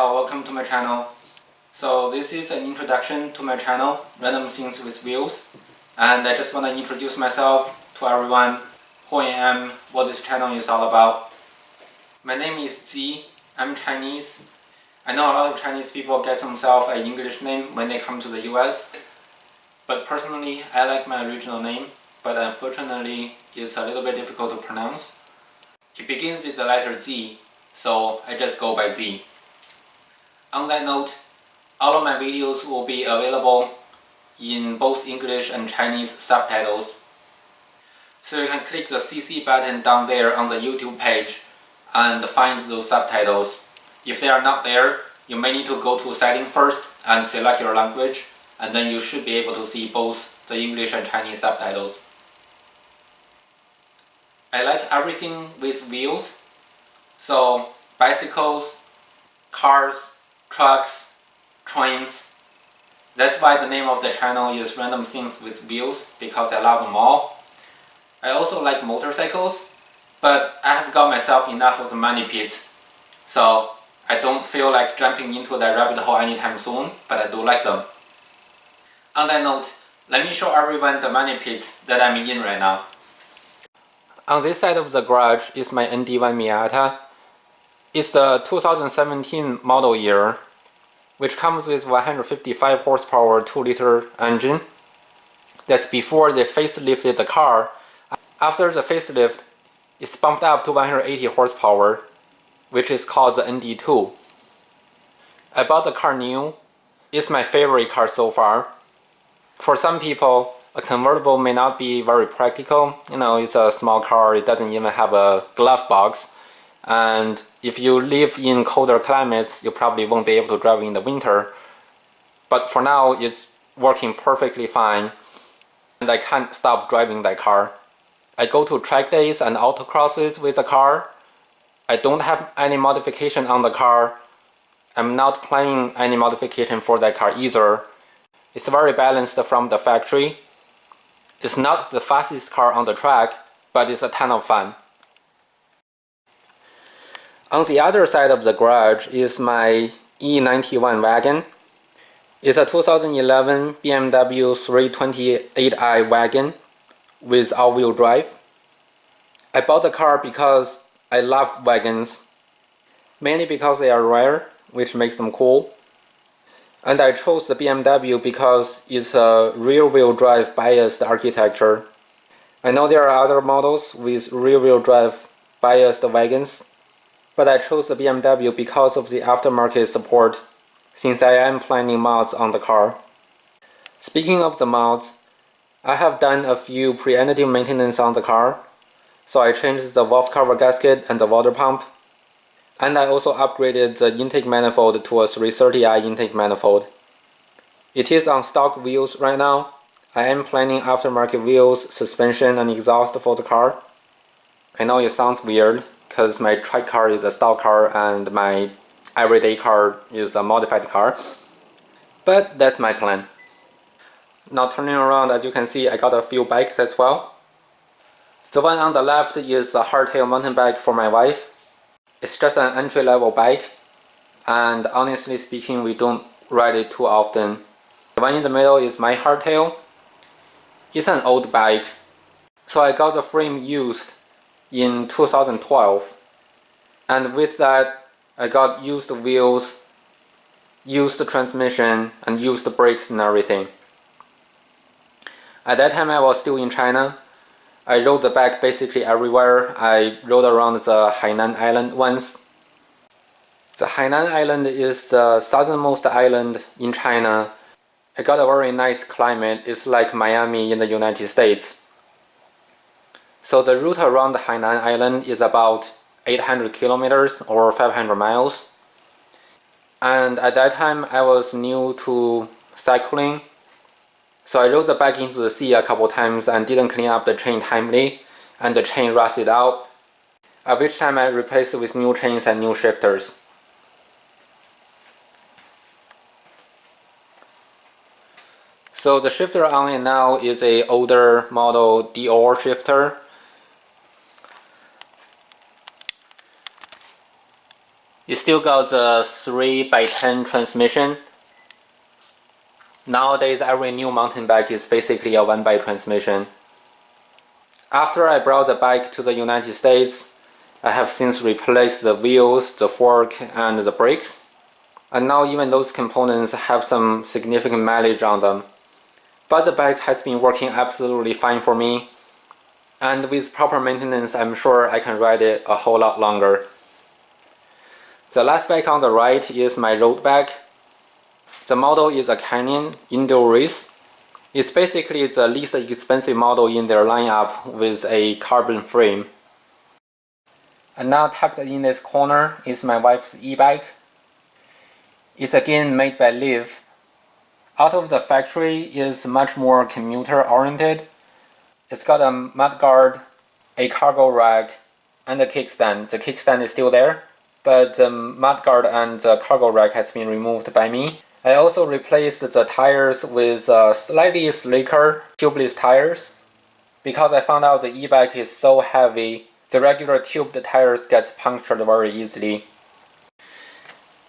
好, welcome to my channel. So this is an introduction to my channel, Random Things with Views, and I just want to introduce myself to everyone, who I am, what this channel is all about. My name is Ji, I'm Chinese. I know a lot of Chinese people get themselves an English name when they come to the US, but personally I like my original name, but unfortunately it's a little bit difficult to pronounce. It begins with the letter Z, so I just go by Z. On that note, all of my videos will be available in both English and Chinese subtitles. So you can click the CC button down there on the YouTube page and find those subtitles. If they are not there, you may need to go to Setting first and select your language, and then you should be able to see both the English and Chinese subtitles. I like everything with wheels, so bicycles, cars, trucks, trains. That's why the name of the channel is Random Things with Wheels, because I love them all. I also like motorcycles, but I have got myself enough of the money pits, so I don't feel like jumping into that rabbit hole anytime soon, but I do like them. On that note, let me show everyone the money pits that I'm in right now. On this side of the garage is my ND1 Miata. It's the 2017 model year, which comes with 155 horsepower 2-liter engine. That's before they facelifted the car. After the facelift, it's bumped up to 180 horsepower, which is called the ND2. I bought the car new. It's my favorite car so far. For some people, a convertible may not be very practical. You know, it's a small car, it doesn't even have a glove box. And if you live in colder climates, you probably won't be able to drive in the winter. But for now, it's working perfectly fine, and I can't stop driving that car. I go to track days and autocrosses with the car. I don't have any modification on the car. I'm not planning any modification for that car either. It's very balanced from the factory. It's not the fastest car on the track, but it's a ton of fun. On the other side of the garage is my E91 wagon. It's a 2011 BMW 328i wagon with all-wheel drive. I bought the car because I love wagons, mainly because they are rare, which makes them cool. And I chose the BMW because it's a rear-wheel drive biased architecture. I know there are other models with rear-wheel drive biased wagons, but I chose the BMW because of the aftermarket support, since I am planning mods on the car. Speaking of the mods, I have done a few preemptive maintenance on the car, so I changed the valve cover gasket and the water pump, and I also upgraded the intake manifold to a 330i intake manifold. It is on stock wheels right now. I am planning aftermarket wheels, suspension, and exhaust for the car. I know it sounds weird, because my track car is a stock car and my everyday car is a modified car, but that's my plan. Now turning around, as you can see, I got a few bikes as well. The one on the left is a hardtail mountain bike for my wife. It's just an entry-level bike, and honestly speaking, we don't ride it too often. The one in the middle is my hardtail. It's an old bike, so I got the frame used in 2012, and with that I got used wheels, used transmission, and used brakes and everything. At that time I was still in China. I rode the bike basically everywhere. I rode around the Hainan Island once. The Hainan Island is the southernmost island in China. It got a very nice climate. It's like Miami in the United States. So the route around Hainan Island is about 800 kilometers or 500 miles. And at that time I was new to cycling. So I rode the bike into the sea a couple times and didn't clean up the chain timely, and the chain rusted out, at which time I replaced it with new chains and new shifters. So the shifter on it now is a older model Dior shifter. It still got the 3x10 transmission. Nowadays, every new mountain bike is basically a 1x transmission. After I brought the bike to the United States, I have since replaced the wheels, the fork, and the brakes. And now even those components have some significant mileage on them. But the bike has been working absolutely fine for me. And with proper maintenance, I'm sure I can ride it a whole lot longer. The last bike on the right is my road bike. The model is a Canyon Indoor Race. It's basically the least expensive model in their lineup with a carbon frame. And now tucked in this corner is my wife's e-bike. It's again made by Liv. Out of the factory is much more commuter oriented. It's got a mudguard, a cargo rack, and a kickstand. The kickstand is still there, but the mudguard and the cargo rack has been removed by me. I also replaced the tires with slightly slicker tubeless tires because I found out the e-bike is so heavy, the regular tubed tires gets punctured very easily.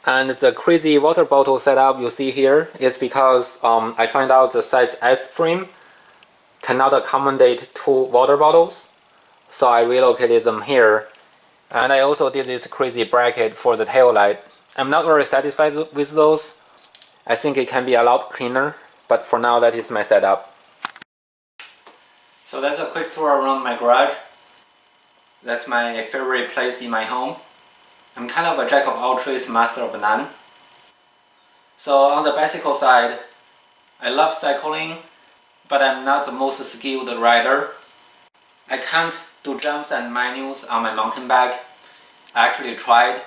And the crazy water bottle setup you see here is because I found out the size S frame cannot accommodate 2 water bottles, so I relocated them here. And I also did this crazy bracket for the tail light. I'm not very satisfied with those. I think it can be a lot cleaner, but for now that is my setup. So that's a quick tour around my garage. That's my favorite place in my home. I'm kind of a jack of all trades, master of none. So on the bicycle side, I love cycling, but I'm not the most skilled rider. I can't do jumps and manuals on my mountain bike. I actually tried.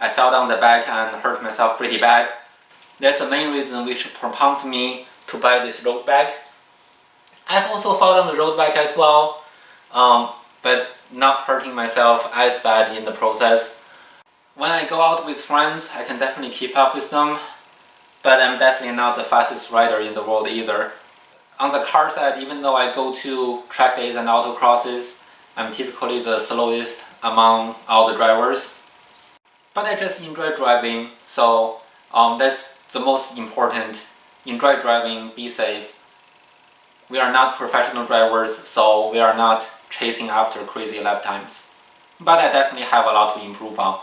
I fell down the bike and hurt myself pretty bad. That's the main reason which prompted me to buy this road bike. I've also fallen on the road bike as well, but not hurting myself as bad in the process. When I go out with friends, I can definitely keep up with them, but I'm definitely not the fastest rider in the world either. On the car side, even though I go to track days and autocrosses, I'm typically the slowest among all the drivers. But I just enjoy driving, so that's the most important. Enjoy driving, be safe. We are not professional drivers, so we are not chasing after crazy lap times. But I definitely have a lot to improve on.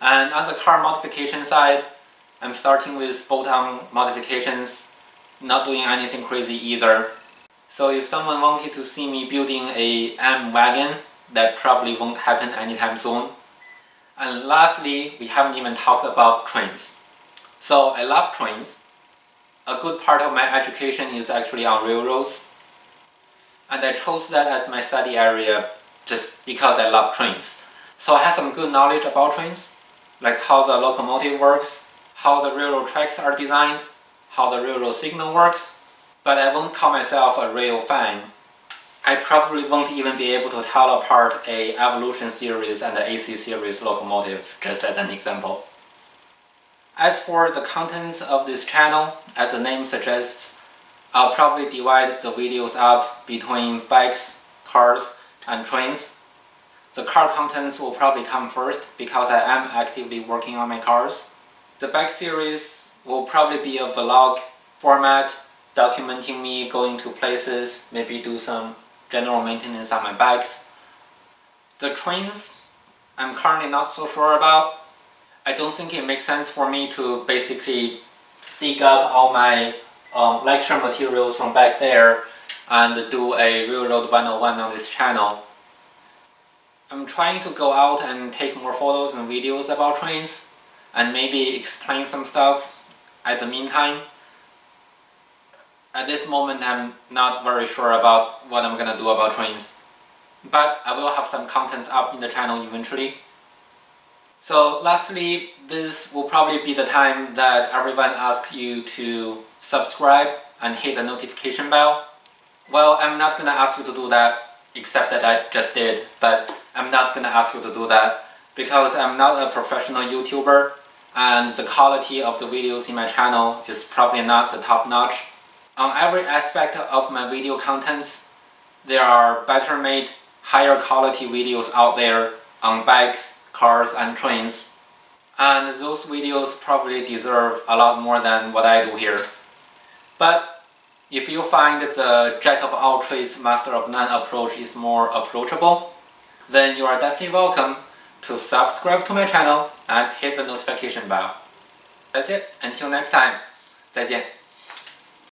And on the car modification side, I'm starting with bolt-on modifications, not doing anything crazy either. So if someone wanted to see me building a M wagon, that probably won't happen anytime soon. And lastly, we haven't even talked about trains. So I love trains. A good part of my education is actually on railroads. And I chose that as my study area just because I love trains. So I have some good knowledge about trains, like how the locomotive works, how the railroad tracks are designed, how the railroad signal works. But I won't call myself a rail fan. I probably won't even be able to tell apart a Evolution series and the AC series locomotive, just as an example. As for the contents of this channel, as the name suggests, I'll probably divide the videos up between bikes, cars, and trains. The car contents will probably come first because I am actively working on my cars. The bike series will probably be a vlog format, documenting me going to places, maybe do some general maintenance on my bikes. The trains, I'm currently not so sure about. I don't think it makes sense for me to basically dig up all my lecture materials from back there and do a Railroad 101 on this channel. I'm trying to go out and take more photos and videos about trains and maybe explain some stuff at the meantime. At this moment, I'm not very sure about what I'm gonna do about trains, but I will have some contents up in the channel eventually. So lastly, this will probably be the time that everyone asks you to subscribe and hit the notification bell. Well, I'm not gonna ask you to do that, except that I just did, but I'm not gonna ask you to do that because I'm not a professional YouTuber and the quality of the videos in my channel is probably not the top notch. On every aspect of my video contents, there are better made, higher quality videos out there on bikes, cars, and trains. and those videos probably deserve a lot more than what I do here. But if you find the jack of all trades, master of none approach is more approachable, then you are definitely welcome to subscribe to my channel and hit the notification bell. That's it. Until next time, 再见。